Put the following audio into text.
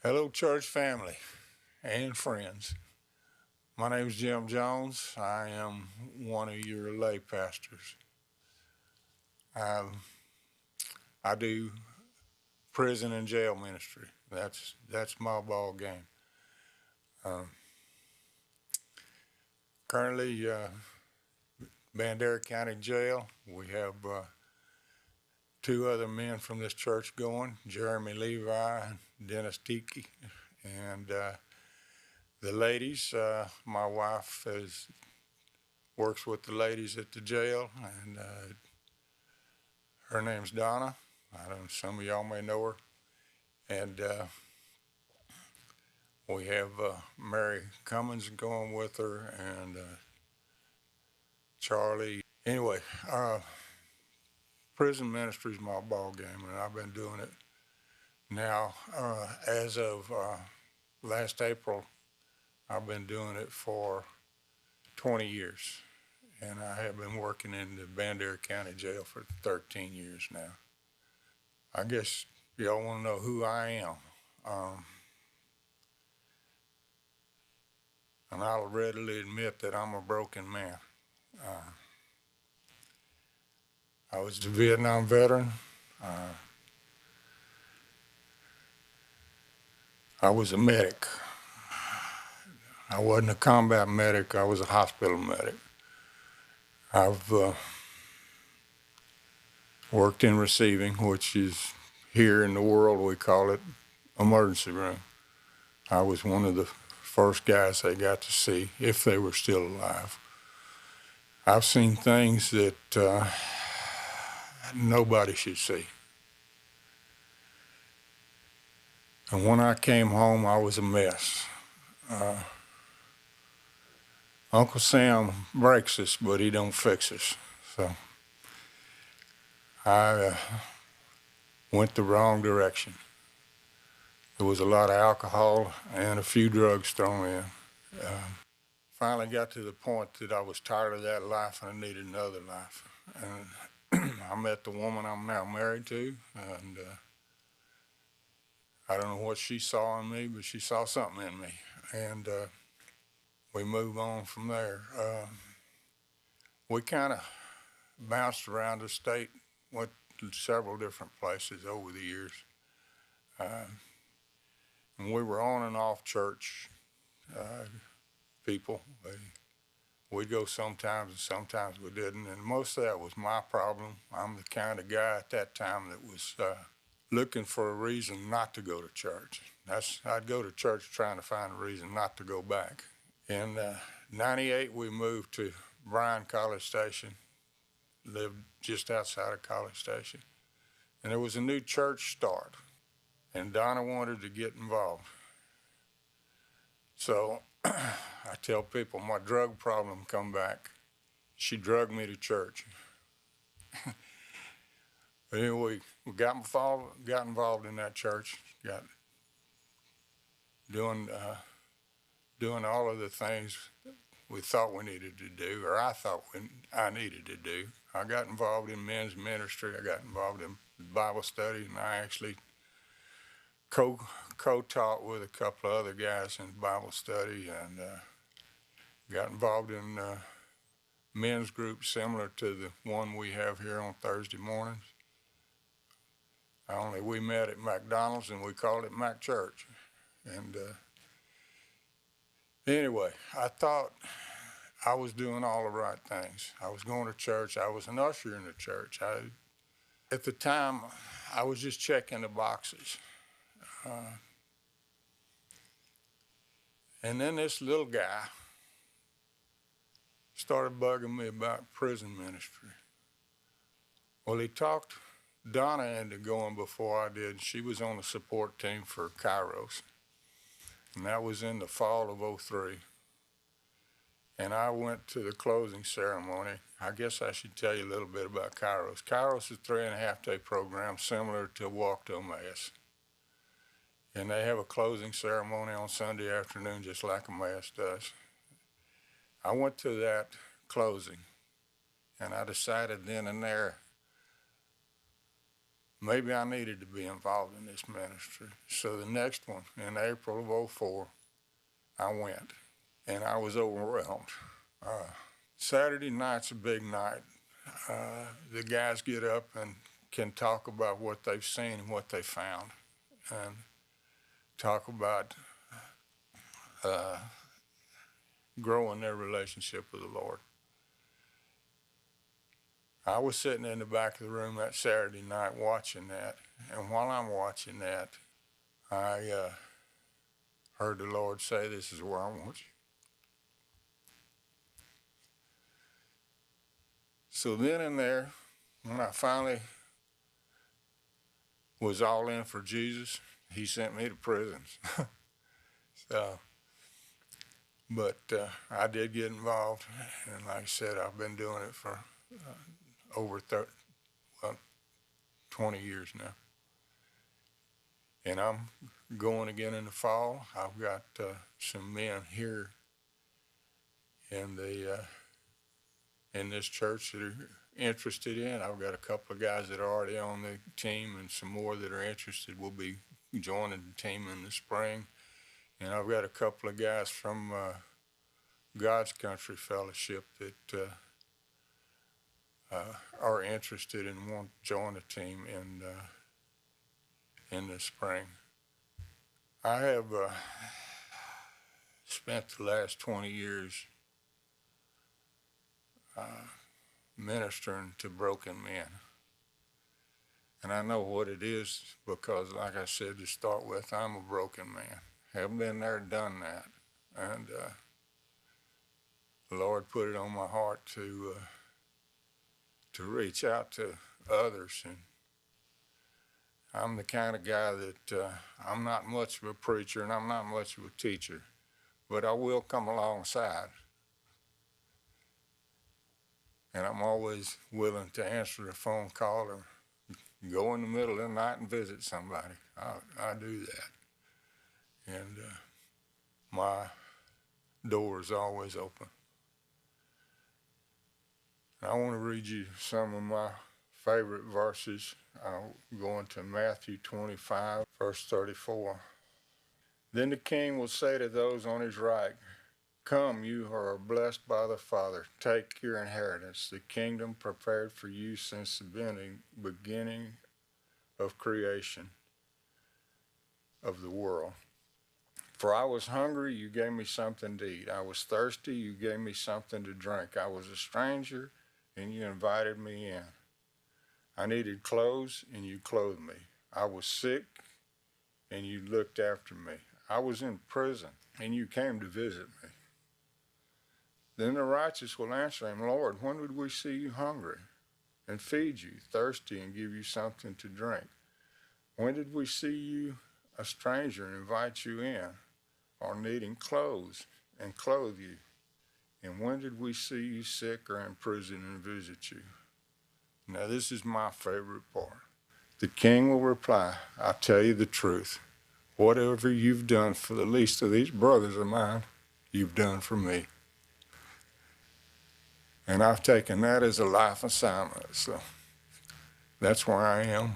Hello, church family and friends. My name is Jim Jones. I am one of your lay pastors. I do prison and jail ministry. That's my ball game. Currently, Bandera County Jail. We have two other men from this church going: Jeremy Levi and Dennis Tiki, and the ladies. My wife works with the ladies at the jail, and her name's Donna. I don't. Some of y'all may know her, and we have Mary Cummins going with her, and Charlie. Anyway, prison ministry is my ball game, and I've been doing it now. As of last April, I've been doing it for 20 years, and I have been working in the Bandera County Jail for 13 years now. I guess y'all want to know who I am. And I'll readily admit that I'm a broken man. I was a Vietnam veteran. I was a medic. I wasn't a combat medic. I was a hospital medic. I've worked in receiving, which is here in the world we call it emergency room. I was one of the first guys they got to see if they were still alive. I've seen things that nobody should see. And when I came home, I was a mess. Uncle Sam breaks us, but he don't fix us. So I went the wrong direction. There was a lot of alcohol and a few drugs thrown in. Finally got to the point that I was tired of that life and I needed another life. And I met the woman I'm now married to, and I don't know what she saw in me, but she saw something in me. And we moved on from there. We kind of bounced around the state, went to several different places over the years. And we were on and off church people. We'd go sometimes and sometimes we didn't. And most of that was my problem. I'm the kind of guy at that time that was looking for a reason not to go to church. I'd go to church trying to find a reason not to go back. In 98, we moved to Bryan College Station, lived just outside of College Station. And there was a new church start, and Donna wanted to get involved. So I tell people my drug problem come back. She drugged me to church. But anyway, we got involved in that church, got doing all of the things we thought we needed to do, or I thought I needed to do. I got involved in men's ministry. I got involved in Bible study, and I actually co-taught with a couple of other guys in Bible study, and got involved in men's groups similar to the one we have here on Thursday mornings. Only we met at McDonald's and we called it Mac Church. And anyway, I thought I was doing all the right things. I was going to church. I was an usher in the church. At the time, I was just checking the boxes. And then this little guy started bugging me about prison ministry. Well, he talked Donna into going before I did. She was on the support team for Kairos, and that was in the fall of '03. And I went to the closing ceremony. I guess I should tell you a little bit about Kairos. Kairos is a 3.5-day program similar to Walk to Emmaus. And they have a closing ceremony on Sunday afternoon just like Emmaus does. I went to that closing, and I decided then and there maybe I needed to be involved in this ministry. So the next one, in April of '04, I went, and I was overwhelmed. Saturday night's a big night. The guys get up and can talk about what they've seen and what they found, and talk about growing their relationship with the Lord. I was sitting in the back of the room that Saturday night watching that, and while I'm watching that, I heard the Lord say, "This is where I want you." So then and there, when I finally was all in for Jesus, he sent me to prisons. But I did get involved, and like I said, I've been doing it for over 20 years now. And I'm going again in the fall. I've got some men here in this church that are interested in. I've got a couple of guys that are already on the team, and some more that are interested will be joining the team in the spring. And I've got a couple of guys from God's Country Fellowship that are interested and want to join the team in the spring. I have spent the last 20 years ministering to broken men. And I know what it is because, like I said to start with, I'm a broken man. Have been there, done that. And the Lord put it on my heart to reach out to others. And I'm the kind of guy that I'm not much of a preacher and I'm not much of a teacher, but I will come alongside. And I'm always willing to answer the phone call or go in the middle of the night and visit somebody. I do that. And my door is always open. I want to read you some of my favorite verses. I'll go into Matthew 25, verse 34. Then the king will say to those on his right, "Come, you who are blessed by the Father, take your inheritance, the kingdom prepared for you since the beginning of creation of the world. For I was hungry, you gave me something to eat. I was thirsty, you gave me something to drink. I was a stranger, and you invited me in. I needed clothes, and you clothed me. I was sick, and you looked after me. I was in prison, and you came to visit me." Then the righteous will answer him, "Lord, when did we see you hungry and feed you, thirsty and give you something to drink? When did we see you a stranger and invite you in, or needing clothes and clothe you? And when did we see you sick or in prison and visit you?" Now this is my favorite part. The king will reply, "I tell you the truth. Whatever you've done for the least of these brothers of mine, you've done for me." And I've taken that as a life assignment. So that's where I am.